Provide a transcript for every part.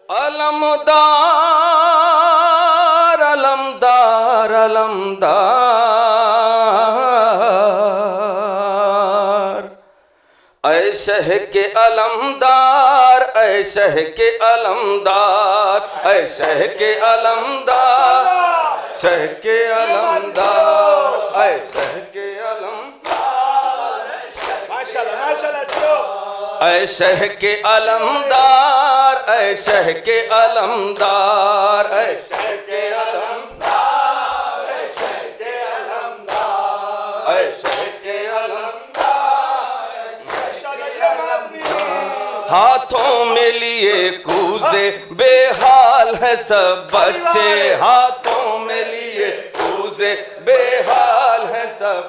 अलमदार अलमदार अलमदार, ऐ शह के अलमदार, ऐ शह के अलमदार, ऐ शह के अलमदार, शह के अलमदार, ऐ शह के अलमदार, माशाल्लाह माशाल्लाह। ऐ शह के अलमदार, ऐ शह के अलमदार, ऐ शह के अलमदार, ऐ शह के अलमदार, ऐ शह के अलमदार। हाथों में लिए कूजे बेहाल है सब बच्चे, हाथों में लिए कूजे बेहाल है सब,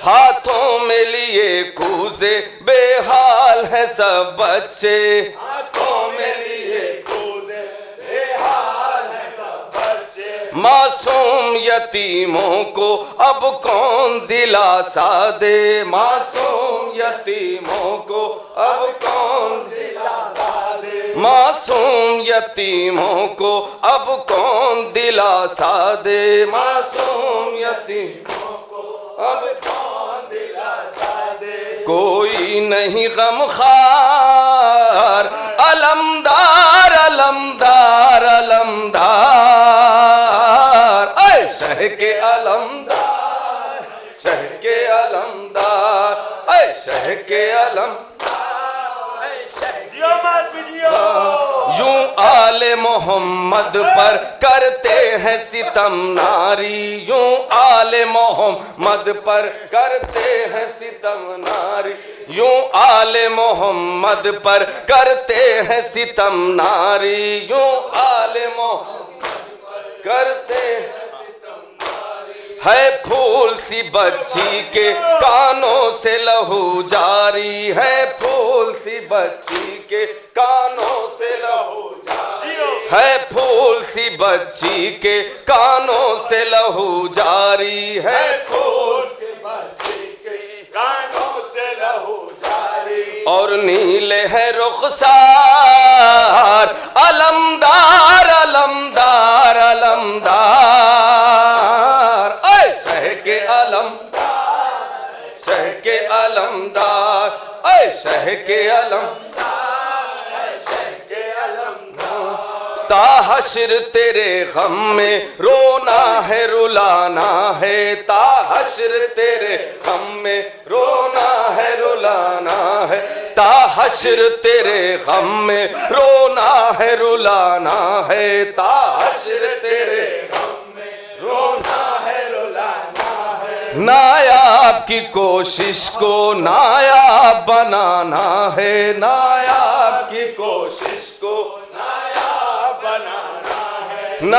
हाथों में लिए कूजे बेहाल है सब बच्चे, हाथों में लिए कूजे बेहाल है सब बच्चे। मासूम यतीमों को अब कौन दिलासा दे, मासूम यतीमों को अब कौन दिलासा दे, मासूम यतीमों को अब कौन दिलासा दे, मासूम यतीमों को अब कौन दिलासा दे। कोई नहीं गमखार, अलमदार अलमदार अलमदार, ऐ शह के अलमदार, शह के अलमदार, ऐ शह के अलमदार। यूं आले मोहम्मद पर करते हैं सितम नारी, यूं आले मोहम्मद पर करते हैं सितम नारी, यूं आले मोहम्मद पर करते हैं सितम नारी, यूं आले मोहम्मद पर करते हैं सितम नारी। है फूल सी बच्ची के कानों से लहू जारी, है फूल सी बच्ची के कानों से लहू जारी, है फूल सी बच्ची के कानों से लहू जारी, है फूल सी बच्ची के कानों से लहू जारी। और नीले है रुखसार, अलमदार अलमदार अलमदार, ऐ शह के अलमदार, शह के अलमदार, ऐ शह के अलमदार, ताहशर तेरे गम में रोना है रुलाना है, ताहशर तेरे गम में रोना है रुलाना है, ताहशर तेरे गम में रोना है रुलाना है, ताहशर तेरे गम में रोना है रुलाना है। नायाब की कोशिश को नायाब बनाना है, नायाब की कोशिश को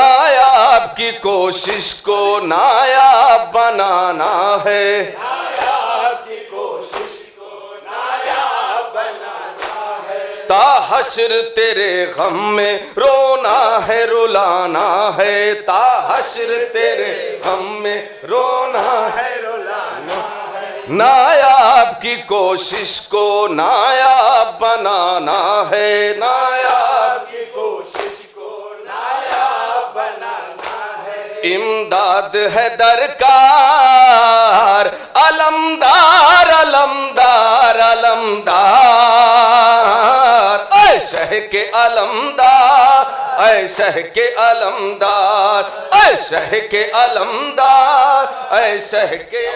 नायाब की कोशिश को नायाब बनाना है, नायाब की कोशिश को नायाब बनाना है। ताहशर तेरे गम में रोना है रुलाना है, ताहशर तेरे गम में रोना है रुलाना है। नायाब की कोशिश को नायाब बनाना है, नायाब की कोशिश इमदाद है दरकार, अलमदार अलमदार अलमदार, ऐ शह के अलमदार, ऐ शह के अलमदार, ऐ शह के अलमदार, ऐ शह के